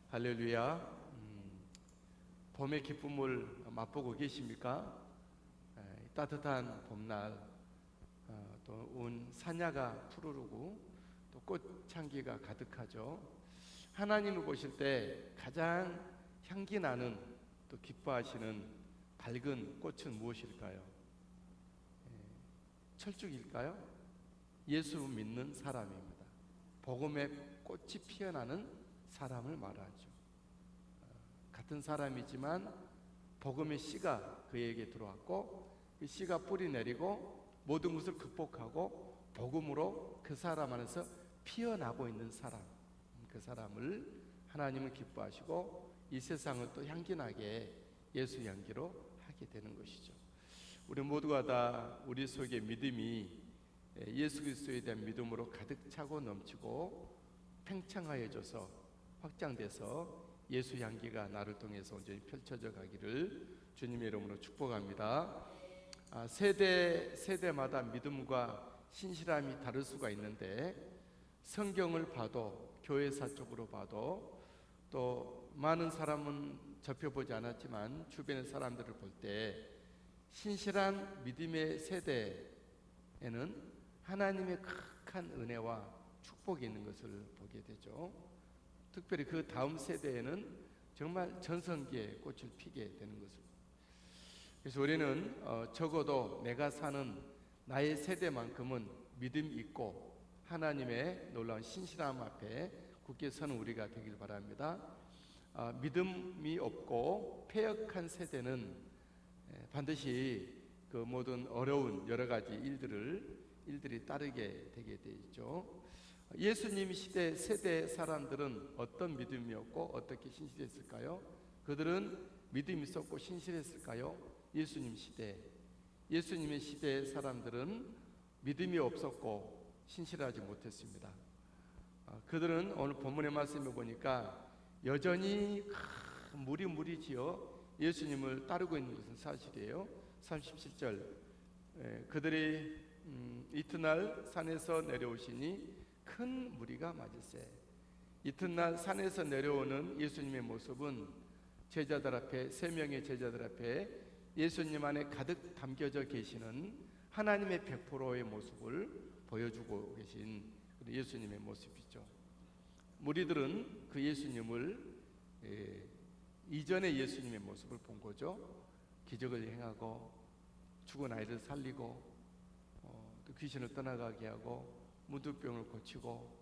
할렐루야. 봄의 기쁨을 맛보고 계십니까? 따뜻한 봄날, 또 온 산야가 푸르르고 또 꽃향기가 가득하죠. 하나님을 보실 때 가장 향기 나는 또 기뻐하시는 밝은 꽃은 무엇일까요? 철쭉일까요? 예수 믿는 사람입니다. 복음의 꽃이 피어나는 사람을 말하죠. 같은 사람이지만 복음의 씨가 그에게 들어왔고 그 씨가 뿌리 내리고 모든 것을 극복하고 복음으로 그 사람 안에서 피어나고 있는 사람, 그 사람을 하나님은 기뻐하시고 이 세상을 또 향기나게 예수 향기로 하게 되는 것이죠. 우리 모두가 다 우리 속에 믿음이 예수 그리스도에 대한 믿음으로 가득 차고 넘치고 팽창하여져서 확장돼서 예수 향기가 나를 통해서 온전히 펼쳐져 가기를 주님의 이름으로 축복합니다. 세대마다 믿음과 신실함이 다를 수가 있는데 성경을 봐도 교회사 쪽으로 봐도 또 많은 사람은 접해보지 않았지만 주변의 사람들을 볼 때 신실한 믿음의 세대에는 하나님의 극한 은혜와 축복이 있는 것을 보게 되죠. 특별히 그 다음 세대에는 정말 전성기에 꽃을 피게 되는 것을. 그래서 우리는 적어도 내가 사는 나의 세대만큼은 믿음이 있고 하나님의 놀라운 신실함 앞에 굳게 서는 우리가 되길 바랍니다. 믿음이 없고 패역한 세대는 반드시 그 모든 어려운 여러 가지 일들이 따르게 되게 되죠. 예수님 시대 세대 사람들은 어떤 믿음이었고 어떻게 신실했을까요? 그들은 믿음이 있었고 신실했을까요? 예수님의 시대 사람들은 믿음이 없었고 신실하지 못했습니다. 그들은 오늘 본문의 말씀을 보니까 여전히 무리지어 예수님을 따르고 있는 것은 사실이에요. 37절 그들이 이튿날 산에서 내려오시니 큰 무리가 맞을세. 이튿날 산에서 내려오는 예수님의 모습은 제자들 앞에, 3명의 제자들 앞에 예수님 안에 가득 담겨져 계시는 하나님의 100%의 모습을 보여주고 계신 예수님의 모습이죠. 무리들은 그 예수님을 이전의 예수님의 모습을 본 거죠. 기적을 행하고 죽은 아이를 살리고 또 귀신을 떠나가게 하고 무두병을 고치고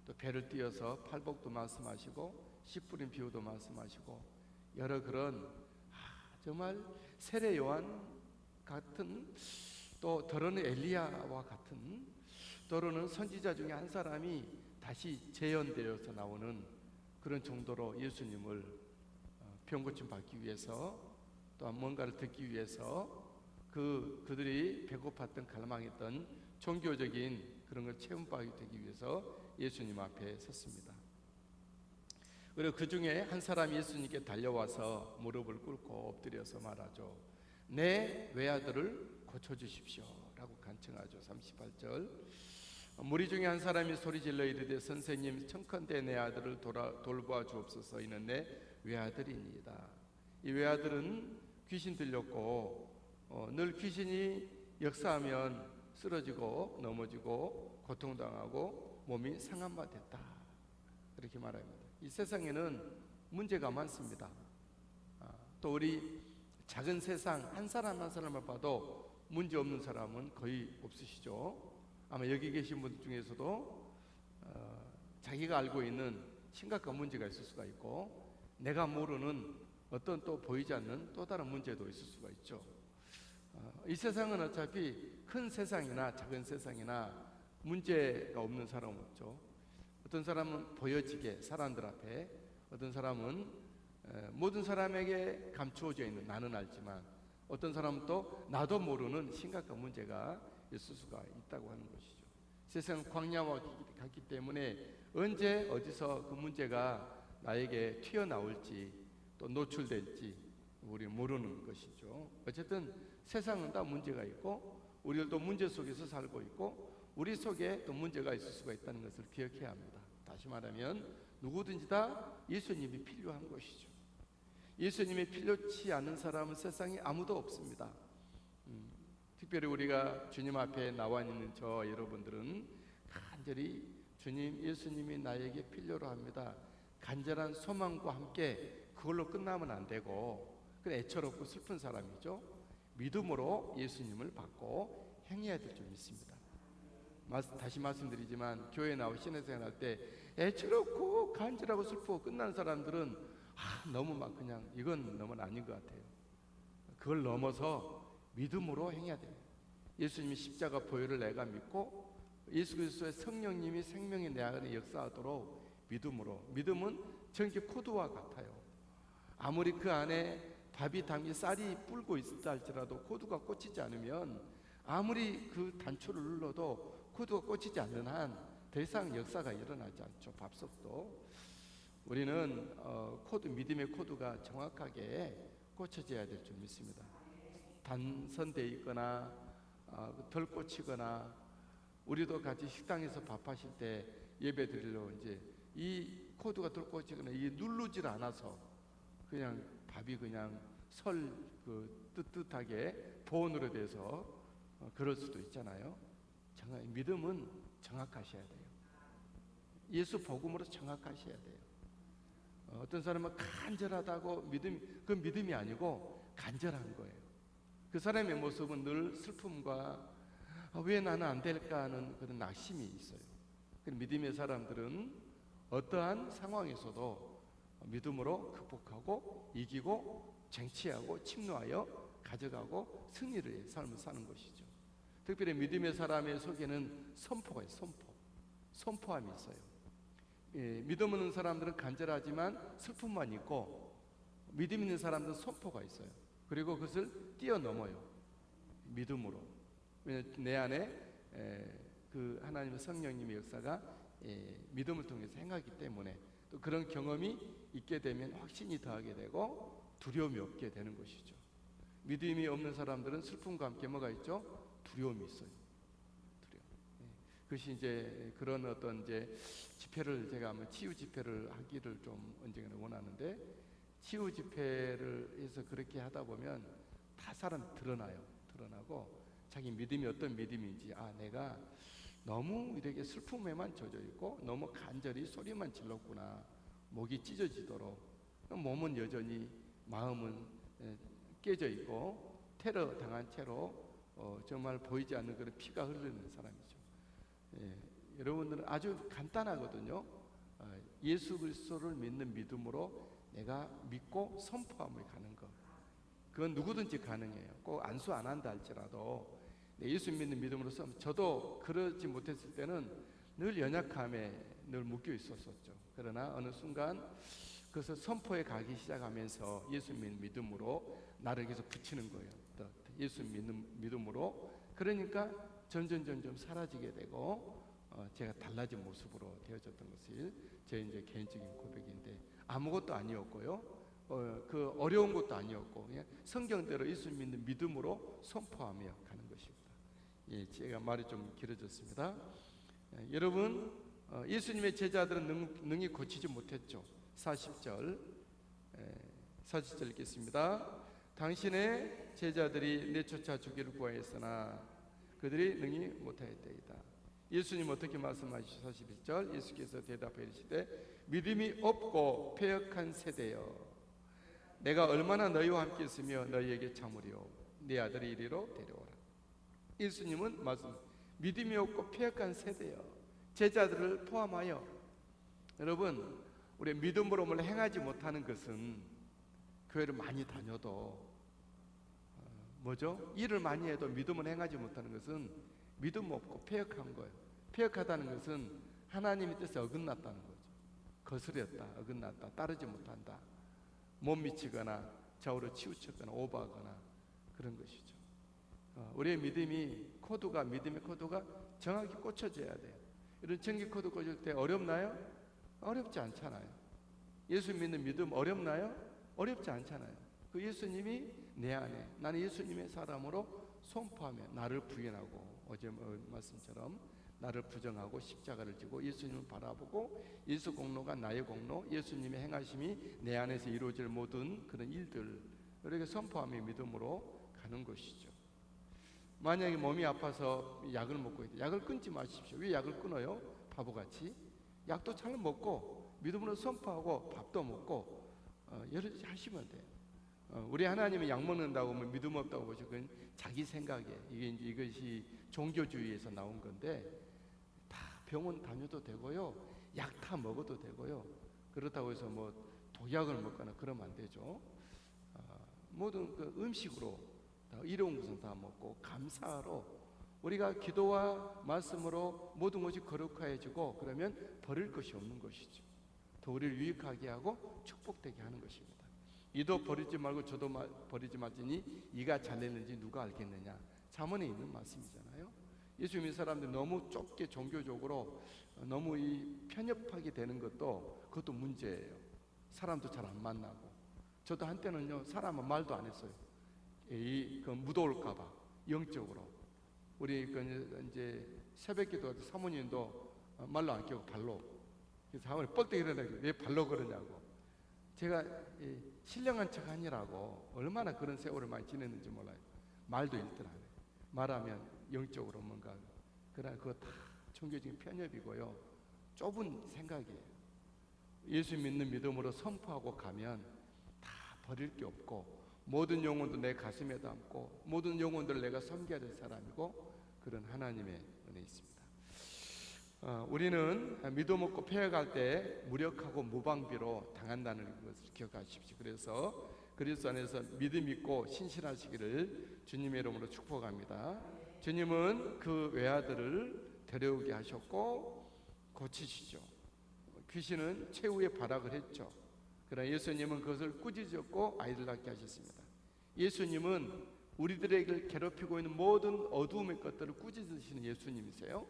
또 배를 띄어서 팔복도 말씀하시고 씨 뿌린 비유도 말씀하시고 여러 그런 정말 세례 요한 같은 또 더러는 엘리야와 같은 또는 선지자 중에 한 사람이 다시 재현되어서 나오는 그런 정도로 예수님을 병 고침 받기 위해서 또 뭔가를 듣기 위해서 그들이 배고팠던 갈망했던 종교적인 그런 걸 체험하게 되기 위해서 예수님 앞에 섰습니다. 그리고 그 중에 한 사람이 예수님께 달려와서 무릎을 꿇고 엎드려서 말하죠. 내 외아들을 고쳐주십시오 라고 간청하죠. 38절 무리 중에 한 사람이 소리질러 이르되 선생님 청컨대 내 아들을 돌보아 주옵소서. 이는 내 외아들이니이다. 이 외아들은 귀신 들렸고 늘 귀신이 역사하면 쓰러지고 넘어지고 고통당하고 몸이 상한 바 됐다 이렇게 말합니다. 이 세상에는 문제가 많습니다. 또 우리 작은 세상 한 사람 한 사람을 봐도 문제 없는 사람은 거의 없으시죠. 아마 여기 계신 분들 중에서도 자기가 알고 있는 심각한 문제가 있을 수가 있고 내가 모르는 어떤 또 보이지 않는 또 다른 문제도 있을 수가 있죠. 이 세상은 어차피 큰 세상이나 작은 세상이나 문제가 없는 사람은 없죠. 어떤 사람은 보여지게 사람들 앞에, 어떤 사람은 모든 사람에게 감추어져 있는 나는 알지만 어떤 사람은 또 나도 모르는 심각한 문제가 있을 수가 있다고 하는 것이죠. 세상은 광야와 같기 때문에 언제 어디서 그 문제가 나에게 튀어나올지 또 노출될지 우리 모르는 것이죠. 어쨌든 세상은 다 문제가 있고 우리들도 문제 속에서 살고 있고 우리 속에 또 문제가 있을 수가 있다는 것을 기억해야 합니다. 다시 말하면 누구든지 다 예수님이 필요한 것이죠. 예수님이 필요치 않은 사람은 세상에 아무도 없습니다. 특별히 우리가 주님 앞에 나와 있는 저 여러분들은 간절히 주님, 예수님이 나에게 필요로 합니다. 간절한 소망과 함께 그걸로 끝나면 안 되고, 그래 애처롭고 슬픈 사람이죠. 믿음으로 예수님을 받고 행해야 될 줄 믿습니다. 다시 말씀드리지만 교회 나와 신앙생활 할 때 애처롭고 간절하고 슬프고 끝나는 사람들은 너무 막 그냥 이건 너무 아닌 것 같아요. 그걸 넘어서 믿음으로 행해야 돼요. 예수님이 십자가 보혈을 내가 믿고 예수 그리스도의 성령님이 생명의 내 안에 역사하도록 믿음으로. 믿음은 전기 코드와 같아요. 아무리 그 안에 밥이 담긴 쌀이 불고 있다 할지라도 코드가 꽂히지 않으면, 아무리 그 단추를 눌러도 코드가 꽂히지 않는 한 더 이상 역사가 일어나지 않죠. 밥솥도. 우리는 믿음의 코드가 정확하게 꽂혀져야 될 줄 믿습니다. 단선되어 있거나 덜 꽂히거나, 우리도 같이 식당에서 밥하실 때 예배 드리러 이제 이 코드가 덜 꽂히거나 이게 누르질 않아서 그냥 밥이 그냥 뜨뜻하게 보온으로 돼서 그럴 수도 있잖아요. 믿음은 정확하셔야 돼요. 예수 복음으로 정확하셔야 돼요. 어떤 사람은 간절하다고 그건 믿음이 아니고 간절한 거예요. 그 사람의 모습은 늘 슬픔과 왜 나는 안 될까 하는 그런 낙심이 있어요. 믿음의 사람들은 어떠한 상황에서도 믿음으로 극복하고 이기고 쟁취하고 침노하여 가져가고 승리의 삶을 사는 것이죠. 특별히 믿음의 사람의 속에는 선포가 있어요. 선포함이 있어요. 믿음 없는 사람들은 간절하지만 슬픔만 있고, 믿음 있는 사람들은 선포가 있어요. 그리고 그것을 뛰어넘어요. 믿음으로. 내 안에 그 하나님의 성령님의 역사가 믿음을 통해서 행하기 때문에, 또 그런 경험이 있게 되면 확신이 더하게 되고 두려움이 없게 되는 것이죠. 믿음이 없는 사람들은 슬픔과 함께 뭐가 있죠? 두려움이 있어요. 두려움. 그것이 이제 그런 어떤 이제 집회를, 제가 한번 치유 집회를 하기를 좀 언젠가 원하는데, 치유 집회를 해서 그렇게 하다 보면 다 사람 드러나고 자기 믿음이 어떤 믿음인지, 내가 너무 이렇게 슬픔에만 젖어 있고 너무 간절히 소리만 질렀구나, 목이 찢어지도록. 몸은 여전히, 마음은 깨져 있고 테러 당한 채로 정말 보이지 않는 그런 피가 흐르는 사람이죠. 여러분들은 아주 간단하거든요. 예수 그리스도를 믿는 믿음으로 내가 믿고 선포함을 가는 것, 그건 누구든지 가능해요. 꼭 안수 안 한다 할지라도 예수 믿는 믿음으로서, 저도 그러지 못했을 때는 늘 연약함에 늘 묶여 있었었죠. 그러나 어느 순간 그것을 선포해 가기 시작하면서 예수 믿는 믿음으로 나를 계속 붙이는 거예요. 예수 믿는 믿음으로. 그러니까 점점 사라지게 되고 제가 달라진 모습으로 되어졌던 것이 제 이제 개인적인 고백인데, 아무것도 아니었고요. 그 어려운 것도 아니었고, 그냥 성경대로 예수 믿는 믿음으로 선포하며 가는 것입니다. 제가 말이 좀 길어졌습니다. 여러분, 예수님의 제자들은 능히 고치지 못했죠. 40절 읽겠습니다. 당신의 제자들이 내쫓아 주기를 구하였으나 그들이 능히 못하였다이다. 예수님 어떻게 말씀하시죠? 41절 예수께서 대답하여 이르시되 믿음이 없고 패역한 세대여, 내가 얼마나 너희와 함께 있으며 너희에게 참으리요, 네 아들이 이리로 데려오라. 예수님은 믿음이 없고 패역한 세대여, 제자들을 포함하여. 여러분, 우리 믿음으로 뭘 행하지 못하는 것은, 교회를 많이 다녀도 일을 많이 해도 믿음을 행하지 못하는 것은 믿음 없고 패역한 거예요. 패역하다는 것은 하나님의 뜻에 어긋났다는 거죠. 거스렸다, 어긋났다, 따르지 못한다, 못 미치거나 좌우로 치우쳤거나 오버하거나 그런 것이죠. 우리의 믿음의 코드가 정확히 꽂혀져야 돼요. 이런 전기 코드 꽂을 때 어렵나요? 어렵지 않잖아요. 예수 믿는 믿음 어렵나요? 어렵지 않잖아요. 그 예수님이 내 안에, 나는 예수님의 사람으로 선포하며 나를 부인하고, 어제 말씀처럼 나를 부정하고 십자가를 지고 예수님을 바라보고 예수 공로가 나의 공로, 예수님의 행하심이 내 안에서 이루어질 모든 그런 일들 이렇게 선포하며 믿음으로 가는 것이죠. 만약에 몸이 아파서 약을 먹고 있다. 약을 끊지 마십시오. 왜 약을 끊어요? 바보같이. 약도 잘 먹고 믿음으로 선포하고 밥도 먹고 여러 가지 하시면 돼요. 우리 하나님이 약 먹는다고 하면 믿음 없다고 보시고 그건 자기 생각이에요. 이것이 종교주의에서 나온 건데 다 병원 다녀도 되고요, 약 다 먹어도 되고요. 그렇다고 해서 뭐 독약을 먹거나 그러면 안 되죠. 모든 그 음식으로 다 이로운 것은 다 먹고 감사로 우리가 기도와 말씀으로 모든 것이 거룩해지고 그러면 버릴 것이 없는 것이죠. 더 우리를 유익하게 하고 축복되게 하는 것입니다. 이도 버리지 말고 저도 버리지 말지니 이가 잘되는지 누가 알겠느냐. 잠언에 있는 말씀이잖아요. 예수 믿는 사람들이 너무 좁게 종교적으로 너무 편협하게 되는 그것도 문제예요. 사람도 잘 안 만나고. 저도 한때는요, 사람은 말도 안 했어요. 그 무도올까봐 영적으로. 우리 이제 새벽기도 사모님도 말로 안 끼고 발로. 그래서 사모님 뻘떡 일어나고 왜 발로 그러냐고. 제가 신령한 척 아니라고 얼마나 그런 세월을 많이 지냈는지 몰라요. 말도 일들 안 해요. 말하면 영적으로 뭔가. 그러나 그거 다 종교적인 편협이고요, 좁은 생각이에요. 예수 믿는 믿음으로 선포하고 가면 다 버릴 게 없고 모든 영혼도 내 가슴에 담고 모든 영혼들을 내가 섬겨야 될 사람이고 그런 하나님의 은혜 있습니다. 우리는 믿음 없고 패해갈 때 무력하고 무방비로 당한다는 것을 기억하십시오. 그래서 그리스도 안에서 믿음 있고 신실하시기를 주님의 이름으로 축복합니다. 주님은 그 외아들을 데려오게 하셨고 고치시죠. 귀신은 최후의 발악을 했죠. 그러나 예수님은 그것을 꾸짖었고 아이를 낳게 하셨습니다. 예수님은 우리들에게 괴롭히고 있는 모든 어두움의 것들을 꾸짖으시는 예수님이세요.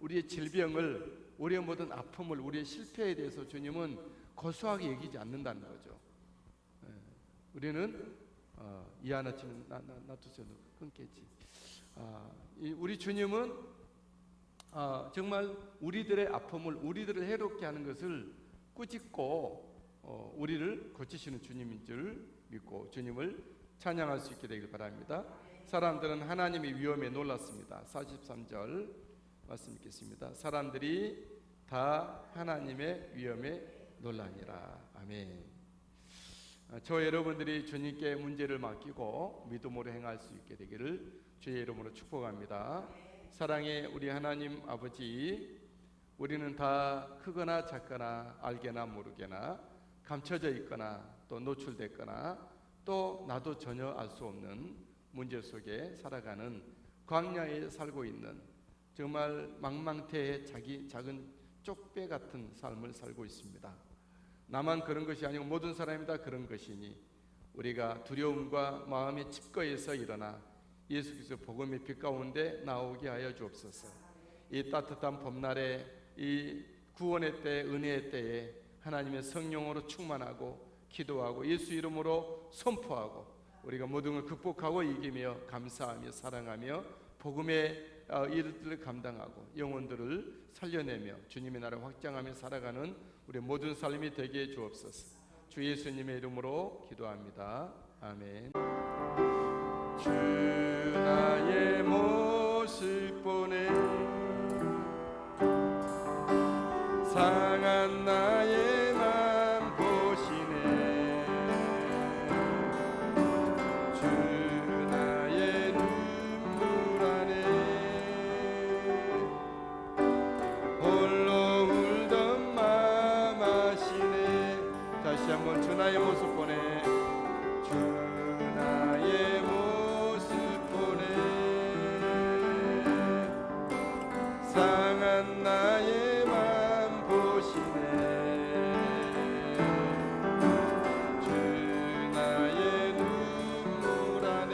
우리의 질병을, 우리의 모든 아픔을, 우리의 실패에 대해서 주님은 고소하게 얘기하지 않는다는 거죠. 우리는 이 하나 치면 놔두세요. 끊겠지. 우리 주님은 정말 우리들의 아픔을, 우리들을 해롭게 하는 것을 꾸짖고 우리를 고치시는 주님인 줄 믿고 주님을 찬양할 수 있게 되길 바랍니다. 사람들은 하나님의 위엄에 놀랐습니다. 43절 말씀 읽겠습니다. 사람들이 다 하나님의 위엄에 놀라니라. 아멘. 저 여러분들이 주님께 문제를 맡기고 믿음으로 행할 수 있게 되기를 주의 이름으로 축복합니다. 사랑의 우리 하나님 아버지, 우리는 다 크거나 작거나 알게나 모르게나 감춰져 있거나 또 노출됐거나 또 나도 전혀 알 수 없는 문제 속에 살아가는 광야에 살고 있는 정말 망망대해 작은 쪽배 같은 삶을 살고 있습니다. 나만 그런 것이 아니고 모든 사람이 다 그런 것이니 우리가 두려움과 마음의 칩거에서 일어나 예수 그리스도 복음의 빛 가운데 나오게 하여 주옵소서. 이 따뜻한 봄날에 이 구원의 때, 은혜의 때에 하나님의 성령으로 충만하고 기도하고 예수 이름으로 선포하고 우리가 모든 걸 극복하고 이기며 감사하며 사랑하며 복음의 일들을 감당하고 영혼들을 살려내며 주님의 나라를 확장하며 살아가는 우리 모든 삶이 되게 해 주옵소서. 주 예수님의 이름으로 기도합니다. 아멘. 주 나의 모습 보내 상한 나의 맘 보시네. 주 나의 눈물 안에 홀로 울던 맘 아시네. 다시 한번 주 나의 모습 보내. 주 나의 모습 보내 상한 나의 맘 보시네. 주 나의 눈물 안에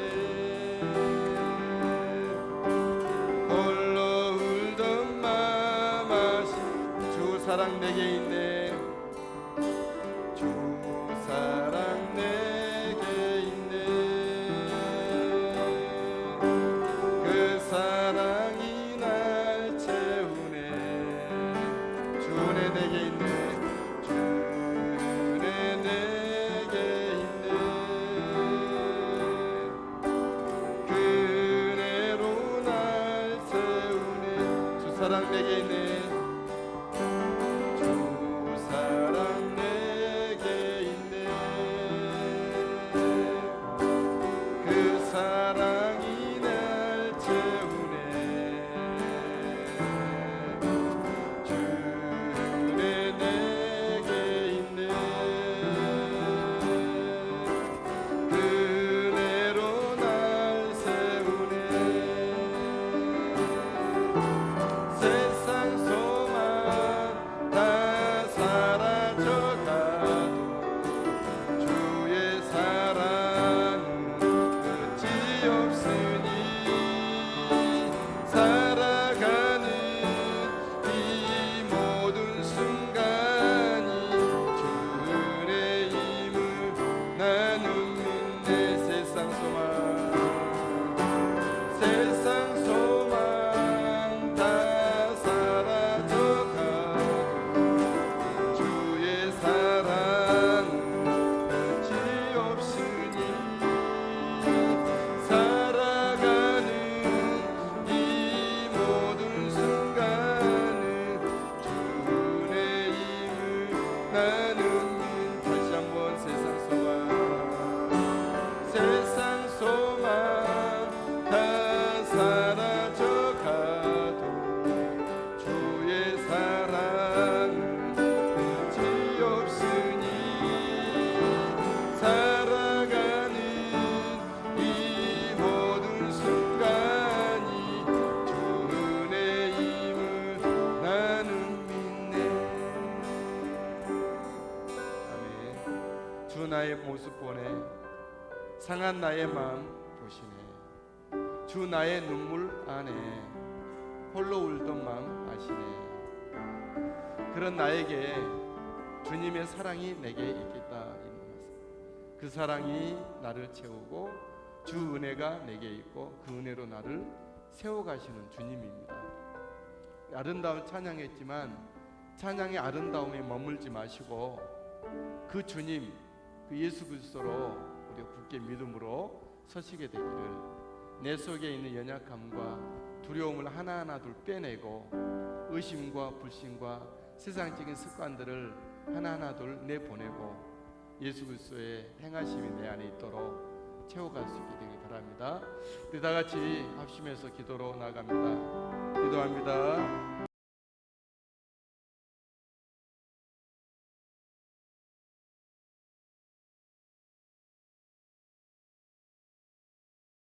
홀로 울던 맘 아시네. 주 사랑 내게 있네. 주 사랑 내게 있네. 그 사랑이 날 채우 사랑 내게 있네. 주 사랑 내게 있네. 그 사랑이 날 채우네. 주내 내게 있네. 그대로 날 세우네. 세상 소망 다 사라져가도 주의 사랑은 끝이 없으니 살아가는 이 모든 순간이 주 은혜임을 나는 믿네. 세상 소망 다 사라져가도 주의 사랑은 끝이 없으니 살아가는 이 모든 순간은 주 은혜임을 나는 믿. 다시 한번 세상 소망 다 사라져가도 주의 사랑은 끝이 없으니 살아가는 이 모든 순간이 주 은혜임을 나는 믿네. 아멘. 주 나의 모습 보네. 상한 나의 마음 보시네. 주 나의 눈물 안에 홀로 울던 마음 아시네. 그런 나에게 주님의 사랑이 내게 있겠다. 그 사랑이 나를 채우고 주 은혜가 내게 있고 그 은혜로 나를 세워가시는 주님입니다. 아름다운 찬양했지만 찬양의 아름다움에 머물지 마시고 그 주님, 그 예수 그리스도로 우리가 굳게 믿음으로 서시게 되기를, 내 속에 있는 연약함과 두려움을 하나하나 둘 빼내고 의심과 불신과 세상적인 습관들을 하나하나 둘 내보내고 예수 그리스도의 행하심이 내 안에 있도록 채워갈 수 있게 되길 바랍니다. 우리 다 같이 합심해서 기도로 나갑니다. 기도합니다.